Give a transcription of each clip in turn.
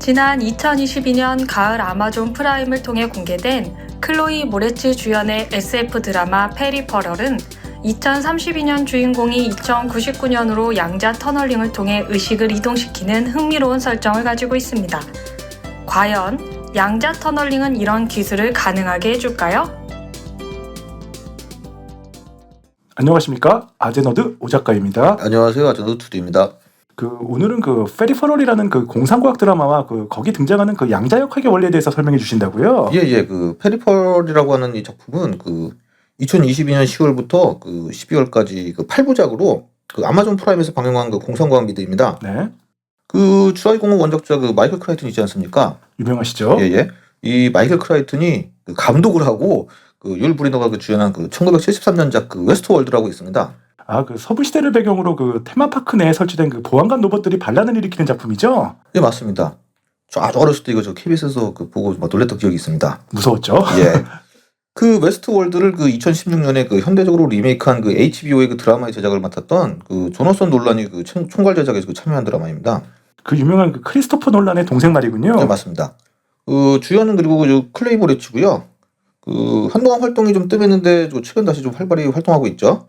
지난 2022년 가을 아마존 프라임을 통해 공개된 클로이 모레츠 주연의 SF 드라마 페리퍼럴은 2032년 주인공이 2099년으로 양자 터널링을 통해 의식을 이동시키는 흥미로운 설정을 가지고 있습니다. 과연 양자 터널링은 이런 기술을 가능하게 해줄까요? 안녕하십니까? 아제너드 오 작가입니다. 안녕하세요. 아제너드 2D입니다. 오늘은 페리퍼럴이라는 공상과학 드라마와 거기 등장하는 양자 역학의 원리에 대해서 설명해 주신다고요? 예. 페리퍼럴이라고 하는 이 작품은 2022년 10월부터 12월까지 8부작으로 아마존 프라임에서 방영한 공상과학 미드입니다. 네. 주라기공원 원작자 마이클 크라이튼 있지 않습니까? 유명하시죠? 예. 이 마이클 크라이튼이 감독을 하고 율 브리너가 주연한 1973년작 웨스트월드라고 있습니다. 서부 시대를 배경으로 테마파크 내에 설치된 보안관 로봇들이 반란을 일으키는 작품이죠? 예, 맞습니다. 저 아주 어렸을 때 이거 KBS에서 보고 막 놀랬던 기억이 있습니다. 무서웠죠? 예. 웨스트월드를 2016년에 현대적으로 리메이크한 HBO의 드라마의 제작을 맡았던 조너선 논란이 총괄 제작에 참여한 드라마입니다. 유명한 크리스토퍼 논란의 동생 말이군요. 네, 맞습니다. 주연은 그리고 클레이 모레츠고요. 한동안 활동이 좀 뜸했는데 최근 다시 좀 활발히 활동하고 있죠.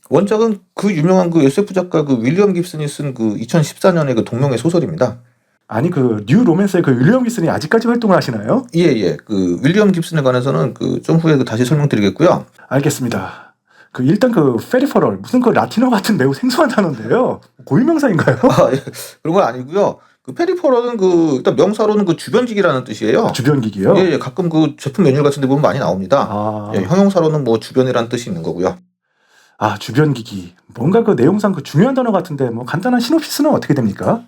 원작은 유명한 SF 작가 윌리엄 깁슨이 쓴 2014년의 동명의 소설입니다. 아니 뉴 로맨스의 윌리엄 깁슨이 아직까지 활동을 하시나요? 예. 윌리엄 깁슨에 관해서는 좀 후에 다시 설명드리겠고요. 알겠습니다. 일단 페리퍼럴 무슨 라틴어 같은 매우 생소한 단어인데요. 고유명사인가요? 예. 그런 건 아니고요. 페리퍼럴은 일단 명사로는 주변기기라는 뜻이에요. 주변기기요? 예. 가끔 제품 매뉴얼 같은 데 보면 많이 나옵니다. 예, 형용사로는 주변이라는 뜻이 있는 거고요. 주변기기. 뭔가 내용상 중요한 단어 같은데 간단한 시놉시스는 어떻게 됩니까?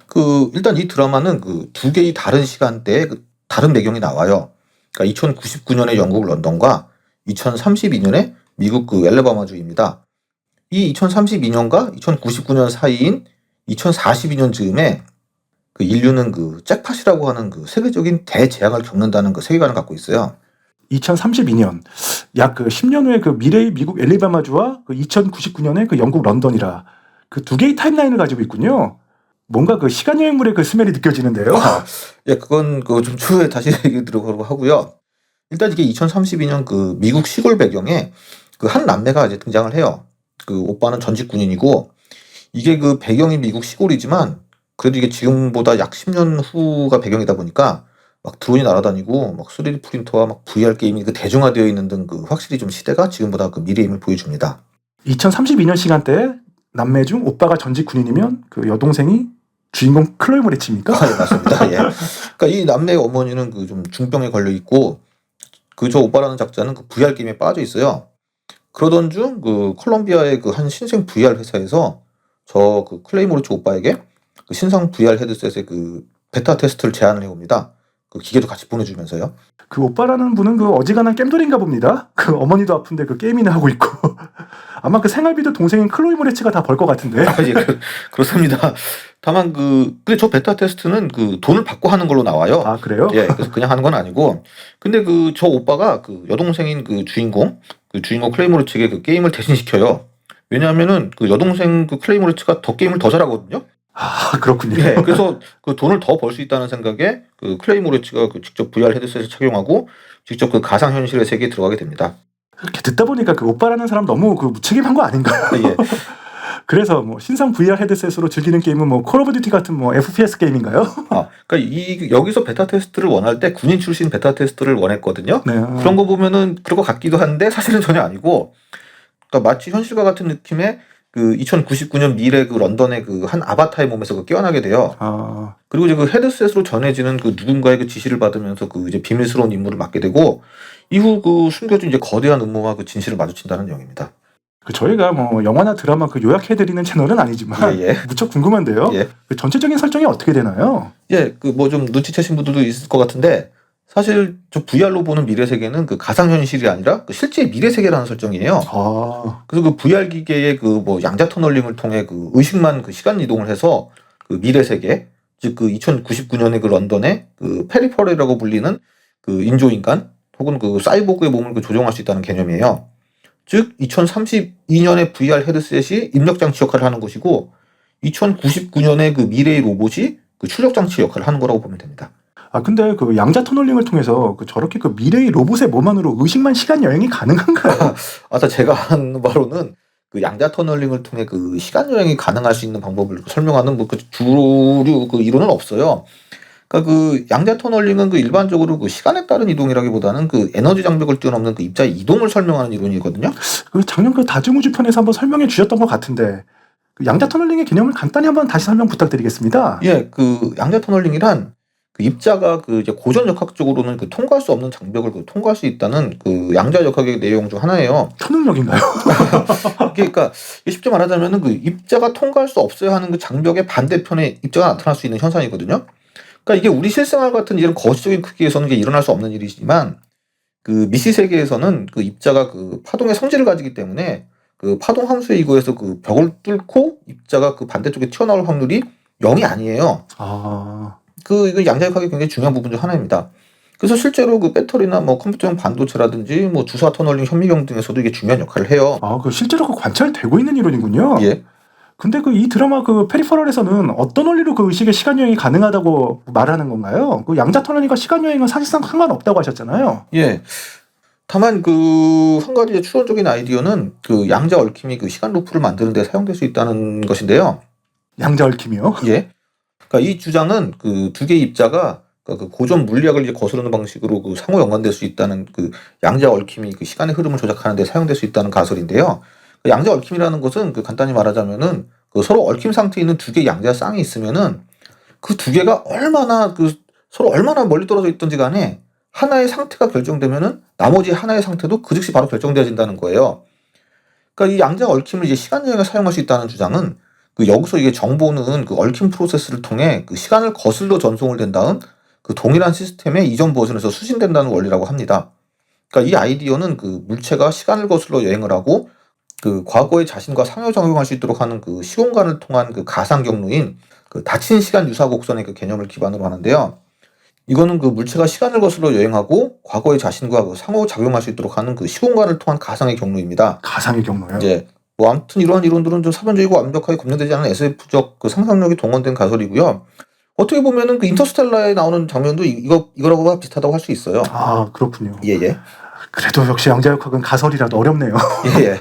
일단 이 드라마는 두 개의 다른 시간대에 다른 배경이 나와요. 그러니까 2099년의 영국 런던과 2032년의 미국 엘레바마주입니다. 이 2032년과 2099년 사이인 2042년 즈음에 인류는 잭팟이라고 하는 세계적인 대재앙을 겪는다는 세계관을 갖고 있어요. 2032년 약 10년 후에 미래의 미국 엘리바마주와 2099년의 영국 런던이라 두 개의 타임라인을 가지고 있군요. 뭔가 시간여행물의 스멜이 느껴지는데요. 예, 그건 좀 추후에 다시 얘기 들어보려고 하고요. 일단 이게 2032년 미국 시골 배경에 한 남매가 이제 등장을 해요. 오빠는 전직 군인이고 이게 배경이 미국 시골이지만 그래도 이게 지금보다 약 10년 후가 배경이다 보니까 막 드론이 날아다니고 막 3D 프린터와 막 VR 게임이 대중화되어 있는 등 확실히 좀 시대가 지금보다 미래임을 보여줍니다. 2032년 시간대에 남매 중 오빠가 전직 군인이면 여동생이 주인공 클로이 모레츠입니까? 예, 맞습니다. 예. 그러니까 이 남매의 어머니는 좀 중병에 걸려 있고 저 오빠라는 작자는 VR 게임에 빠져 있어요. 그러던 중 콜롬비아의 한 신생 VR 회사에서 저 클레이 모레츠 오빠에게 신상 VR 헤드셋의 베타 테스트를 제안을 해옵니다. 기계도 같이 보내주면서요. 오빠라는 분은 어지간한 겜돌인가 봅니다. 어머니도 아픈데 게임이나 하고 있고 아마 생활비도 동생인 클로이 모레츠가 다 벌 것 같은데. 예, 그렇습니다. 다만 근데 저 베타 테스트는 돈을 받고 하는 걸로 나와요. 그래요? 예, 그래서 그냥 하는 건 아니고. 근데 저 오빠가 여동생인 주인공 클레이 모레츠에게 게임을 대신 시켜요. 왜냐하면은 여동생 클레이 모레츠가 게임을 더 잘하거든요. 그렇군요. 예, 그래서 돈을 더 벌 수 있다는 생각에 클레이 모레츠가 직접 VR 헤드셋을 착용하고 직접 가상현실의 세계에 들어가게 됩니다. 이렇게 듣다 보니까 오빠라는 사람 너무 무책임한 거 아닌가요? 예. 그래서 신상 VR 헤드셋으로 즐기는 게임은 콜 오브 듀티 같은 FPS 게임인가요? 그러니까 여기서 베타 테스트를 원할 때 군인 출신 베타 테스트를 원했거든요. 네. 그런 거 보면은 그런 것 같기도 한데 사실은 전혀 아니고, 그러니까 마치 현실과 같은 느낌의 2099년 미래 런던의 한 아바타의 몸에서 깨어나게 돼요. 그리고 이제 헤드셋으로 전해지는 누군가의 지시를 받으면서 이제 비밀스러운 임무를 맡게 되고, 이후 숨겨진 이제 거대한 음모와 진실을 마주친다는 내용입니다. 저희가 영화나 드라마 요약해드리는 채널은 아니지만 예. 무척 궁금한데요. 예. 전체적인 설정이 어떻게 되나요? 예, 좀 눈치채신 분들도 있을 것 같은데, 사실 저 VR로 보는 미래 세계는 가상현실이 아니라 실제 미래 세계라는 설정이에요. 그래서 VR 기계의 양자 터널링을 통해 의식만 시간 이동을 해서 미래 세계, 즉 2099년의 런던의 페리퍼럴이라고 불리는 인조인간 혹은 사이보그의 몸을 조종할 수 있다는 개념이에요. 즉 2032년의 VR 헤드셋이 입력장치 역할을 하는 것이고 2099년의 미래의 로봇이 그 출력 장치 역할을 하는 거라고 보면 됩니다. 아 근데 그 양자 터널링을 통해서 그 저렇게 그 미래의 로봇의 몸 안으로 의식만 시간 여행이 가능한가요? 아까 제가 한 바로는 그 양자 터널링을 통해 그 시간 여행이 가능할 수 있는 방법을 설명하는 뭐 그 주류 그 이론은 없어요. 그러니까 그 양자 터널링은 그 일반적으로 그 시간에 따른 이동이라기보다는 그 에너지 장벽을 뛰어넘는 그 입자의 이동을 설명하는 이론이거든요. 그 작년 그 다중우주 편에서 한번 설명해 주셨던 것 같은데 그 양자 터널링의 개념을 간단히 한번 다시 설명 부탁드리겠습니다. 예, 그 양자 터널링이란 그 입자가 그 이제 고전 역학적으로는 그 통과할 수 없는 장벽을 그 통과할 수 있다는 그 양자 역학의 내용 중 하나예요. 초능력인가요? 그러니까 쉽게 말하자면은 그 입자가 통과할 수 없어야 하는 그 장벽의 반대편에 입자가 나타날 수 있는 현상이거든요. 그러니까 이게 우리 실생활 같은 이런 거시적인 크기에서는 이게 일어날 수 없는 일이지만 그 미시 세계에서는 그 입자가 그 파동의 성질을 가지기 때문에 그 파동 함수에 의거해서 그 벽을 뚫고 입자가 그 반대쪽에 튀어나올 확률이 0이 아니에요. 아, 이거 양자역학의 굉장히 중요한 부분 중 하나입니다. 그래서 실제로 그 배터리나 뭐 컴퓨터용 반도체라든지 뭐 주사 터널링 현미경 등에서도 이게 중요한 역할을 해요. 그 실제로 그 관찰되고 있는 이론이군요. 예. 근데 그 이 드라마 그 페리퍼럴에서는 어떤 원리로 그 의식의 시간 여행이 가능하다고 말하는 건가요? 그 양자 터널링과 시간 여행은 사실상 상관없다고 하셨잖아요. 예. 다만 그 한 가지의 추론적인 아이디어는 그 양자 얽힘이 그 시간 루프를 만드는 데 사용될 수 있다는 것인데요. 양자 얽힘이요? 예. 그러니까 이 주장은 그 두 개의 입자가 그 고전 물리학을 이제 거스르는 방식으로 그 상호 연관될 수 있다는 그 양자 얽힘이 그 시간의 흐름을 조작하는 데 사용될 수 있다는 가설인데요. 그 양자 얽힘이라는 것은 그 간단히 말하자면은 그 서로 얽힘 상태에 있는 두 개의 양자 쌍이 있으면은 그 두 개가 얼마나 그 서로 얼마나 멀리 떨어져 있든지 간에 하나의 상태가 결정되면은 나머지 하나의 상태도 그 즉시 바로 결정되어진다는 거예요. 그러니까 이 양자 얽힘을 이제 시간 여행에 사용할 수 있다는 주장은 그 여기서 이게 정보는 그 얽힘 프로세스를 통해 그 시간을 거슬러 전송을 된 다음 그 동일한 시스템에 이전 버전에서 수신된다는 원리라고 합니다. 그러니까 이 아이디어는 그 물체가 시간을 거슬러 여행을 하고 그 과거의 자신과 상호작용할 수 있도록 하는 그 시공간을 통한 그 가상 경로인 그 닫힌 시간 유사 곡선의 그 개념을 기반으로 하는데요. 이거는 그 물체가 시간을 거슬러 여행하고 과거의 자신과 그 상호작용할 수 있도록 하는 그 시공간을 통한 가상의 경로입니다. 가상의 경로요? 이제 뭐 아무튼 이러한 이론들은 좀 사변적이고 완벽하게 검증되지 않은 SF적 그 상상력이 동원된 가설이고요. 어떻게 보면은 그 인터스텔라에 나오는 장면도 이거라고 비슷하다고 할 수 있어요. 아, 그렇군요. 예예. 그래도 역시 양자역학은 가설이라도 어렵네요. 예예.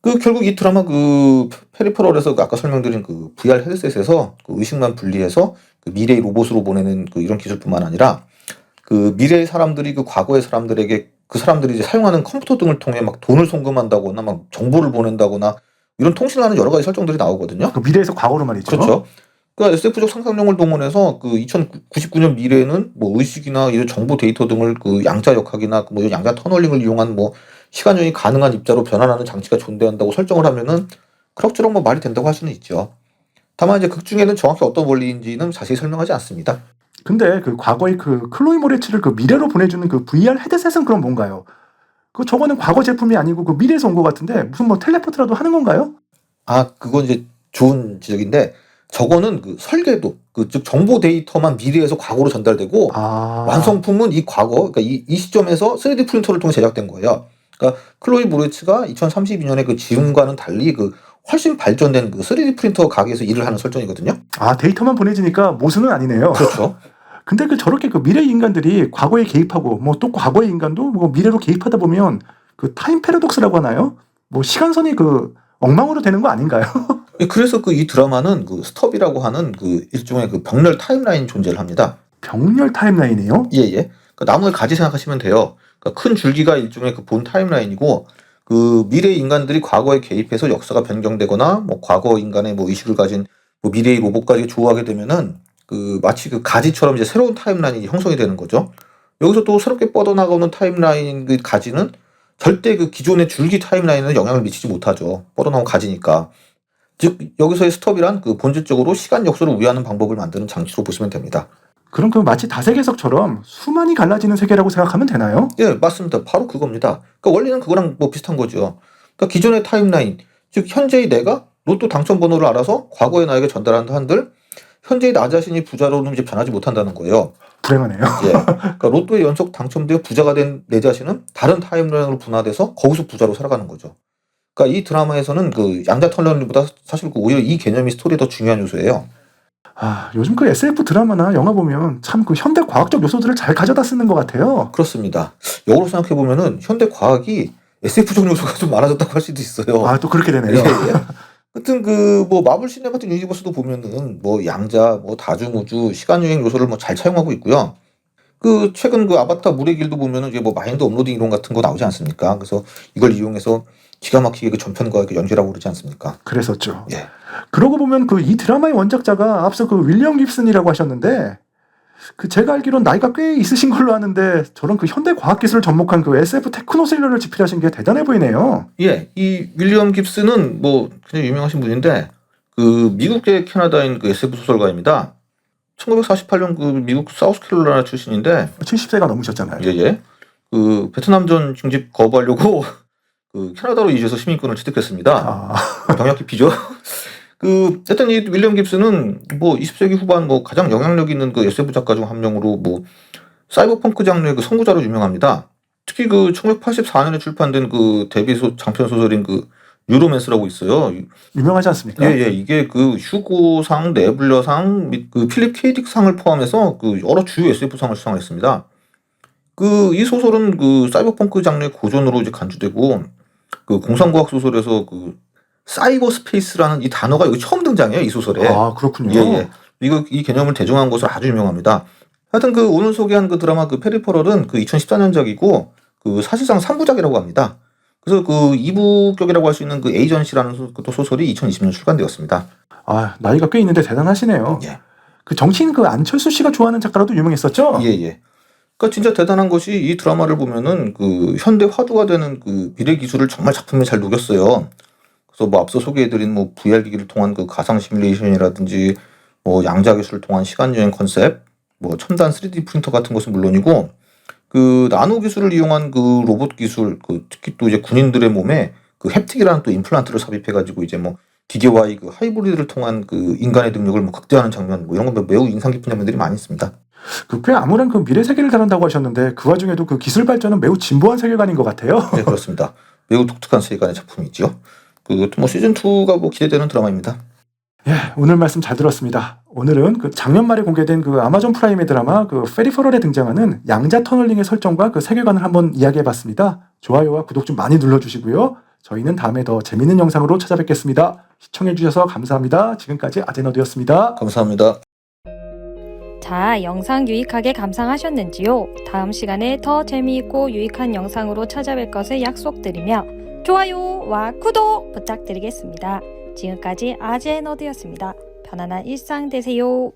그 결국 이 드라마 그 페리퍼럴에서 그 아까 설명드린 그 VR 헤드셋에서 그 의식만 분리해서 그 미래의 로봇으로 보내는 그 이런 기술뿐만 아니라 그 미래의 사람들이 그 과거의 사람들에게 그 사람들이 이제 사용하는 컴퓨터 등을 통해 막 돈을 송금한다거나 막 정보를 보낸다거나 이런 통신을 하는 여러 가지 설정들이 나오거든요. 그 미래에서 과거로 말이죠. 그렇죠. 그러니까 SF적 상상력을 동원해서 그 2099년 미래에는 뭐 의식이나 이런 정보 데이터 등을 그 양자역학이나 뭐 양자 터널링을 이용한 뭐 시간 여행이 가능한 입자로 변환하는 장치가 존재한다고 설정을 하면은 그럭저럭 뭐 말이 된다고 할 수는 있죠. 다만 이제 극 중에는 정확히 어떤 원리인지는 자세히 설명하지 않습니다. 근데 그 과거의 그 클로이 모레츠를 그 미래로 보내주는 그 VR 헤드셋은 그럼 뭔가요? 그 저거는 과거 제품이 아니고 그 미래에서 온 것 같은데 무슨 뭐 텔레포트라도 하는 건가요? 아, 그건 이제 좋은 지적인데 저거는 그 설계도 즉 정보 데이터만 미래에서 과거로 전달되고 완성품은 이 과거 그러니까 이 시점에서 3D 프린터를 통해 제작된 거예요. 그러니까 클로이 모레츠가 2032년에 그 지금과는 달리 그 훨씬 발전된 그 3D 프린터 가게에서 일을 하는 설정이거든요. 아, 데이터만 보내지니까 모순은 아니네요. 그렇죠. 근데 그 저렇게 그 미래 인간들이 과거에 개입하고 뭐 또 과거의 인간도 뭐 미래로 개입하다 보면 그 타임 패러독스라고 하나요? 뭐 시간선이 그 엉망으로 되는 거 아닌가요? 그래서 그 이 드라마는 그 스톱이라고 하는 그 일종의 그 병렬 타임라인 존재를 합니다. 병렬 타임라인이요? 예예. 그 나무의 가지 생각하시면 돼요. 그러니까 큰 줄기가 일종의 그 본 타임라인이고 그 미래 인간들이 과거에 개입해서 역사가 변경되거나 뭐 과거 인간의 뭐 의식을 가진 뭐 미래의 로봇까지 조우하게 되면은 그 마치 그 가지처럼 이제 새로운 타임라인이 형성이 되는 거죠. 여기서 또 새롭게 뻗어나가는 타임라인 그 가지는 절대 그 기존의 줄기 타임라인에는 영향을 미치지 못하죠. 뻗어나온 가지니까. 즉 여기서의 스톱이란 그 본질적으로 시간 역수를 우회하는 방법을 만드는 장치로 보시면 됩니다. 그럼 그 마치 다세계석처럼 수만이 갈라지는 세계라고 생각하면 되나요? 예, 맞습니다. 바로 그겁니다. 그러니까 원리는 그거랑 뭐 비슷한 거죠. 그러니까 기존의 타임라인, 즉 현재의 내가 로또 당첨 번호를 알아서 과거의 나에게 전달한다 한들 현재의 나 자신이 부자로는 이제 변하지 못한다는 거예요. 불행하네요. 예. 그러니까 로또에 연속 당첨되어 부자가 된 내 자신은 다른 타임라인으로 분화돼서 거기서 부자로 살아가는 거죠. 그러니까 이 드라마에서는 그 양자 터널링보다 사실 그 오히려 이 개념이 스토리에 더 중요한 요소예요. 요즘 그 SF 드라마나 영화 보면 참 그 현대 과학적 요소들을 잘 가져다 쓰는 것 같아요. 그렇습니다. 역으로 생각해 보면은 현대 과학이 SF적 요소가 좀 많아졌다고 할 수도 있어요. 또 그렇게 되네요. 예, 예. 하여튼 그 뭐 마블 시네마틱 유니버스도 보면은 뭐 양자, 뭐 다중우주, 시간여행 요소를 뭐 잘 차용하고 있고요. 그 최근 그 아바타 물의 길도 보면은 이제 뭐 마인드 업로딩 이론 같은 거 나오지 않습니까? 그래서 이걸 이용해서 기가 막히게 그 전편과 그 연결하고 그러지 않습니까? 그랬었죠. 예. 그러고 보면 그 이 드라마의 원작자가 앞서 그 윌리엄 깁슨이라고 하셨는데 그 제가 알기로는 나이가 꽤 있으신 걸로 아는데 저런 그 현대 과학 기술을 접목한 그 SF 테크노 스릴러를 집필하신 게 대단해 보이네요. 예, 이 윌리엄 깁슨은 뭐 굉장히 유명하신 분인데 그 미국계 캐나다인 그 SF 소설가입니다. 1948년 그 미국 사우스캐롤라이나 출신인데 70세가 넘으셨잖아요. 예. 그 베트남전 징집 거부하려고 그 캐나다로 이주해서 시민권을 취득했습니다. 병역 기피죠. 그 하여튼 이 윌리엄 깁슨은 뭐 20세기 후반 뭐 가장 영향력 있는 그 SF 작가 중 한 명으로 뭐 사이버펑크 장르의 그 선구자로 유명합니다. 특히 그 1984년에 출판된 그 데뷔 장편 소설인 그 뉴로맨스라고 있어요. 유명하지 않습니까? 예. 이게 그 휴고상, 네블러상 및 그 필립 케이딕상을 포함해서 그 여러 주요 SF상을 수상을 했습니다. 그 이 소설은 그 사이버펑크 장르의 고전으로 이제 간주되고 그 공상과학 소설에서 그 사이버 스페이스라는 이 단어가 여기 처음 등장해요, 이 소설에. 그렇군요. 예. 이 개념을 대중화한 것으로 아주 유명합니다. 하여튼 그 오늘 소개한 그 드라마 그 페리퍼럴은 그 2014년작이고 그 사실상 3부작이라고 합니다. 그래서 그 2부격이라고 할 수 있는 그 에이전시라는 또 소설이 2020년 출간되었습니다. 나이가 꽤 있는데 대단하시네요. 예. 그 정치인 그 안철수 씨가 좋아하는 작가라도 유명했었죠? 예. 그러니까 진짜 대단한 것이 이 드라마를 보면은 그 현대 화두가 되는 그 미래 기술을 정말 작품에 잘 녹였어요. 그래서 뭐 앞서 소개해드린 뭐 VR 기기를 통한 그 가상 시뮬레이션이라든지 뭐 양자 기술을 통한 시간 여행 컨셉, 뭐 첨단 3D 프린터 같은 것은 물론이고 그 나노 기술을 이용한 그 로봇 기술, 그 특히 또 이제 군인들의 몸에 그 햅틱이라는 또 임플란트를 삽입해가지고 이제 뭐 기계와의 그 하이브리드를 통한 그 인간의 능력을 뭐 극대화하는 장면, 뭐 이런 건 매우 인상 깊은 장면들이 많이 있습니다. 그 꽤 암울한 그 미래 세계를 다룬다고 하셨는데 그 와중에도 그 기술 발전은 매우 진보한 세계관인 것 같아요. 네, 그렇습니다. 매우 독특한 세계관의 작품이죠. 그 뭐 시즌 2가 뭐 기대되는 드라마입니다. 예, 오늘 말씀 잘 들었습니다. 오늘은 그 작년 말에 공개된 그 아마존 프라임의 드라마 그 페리퍼럴에 등장하는 양자 터널링의 설정과 그 세계관을 한번 이야기해봤습니다. 좋아요와 구독 좀 많이 눌러주시고요. 저희는 다음에 더 재밌는 영상으로 찾아뵙겠습니다. 시청해주셔서 감사합니다. 지금까지 아제너드였습니다. 감사합니다. 자, 영상 유익하게 감상하셨는지요? 다음 시간에 더 재미있고 유익한 영상으로 찾아뵐 것을 약속드리며 좋아요와 구독 부탁드리겠습니다. 지금까지 아제너드였습니다. 편안한 일상 되세요.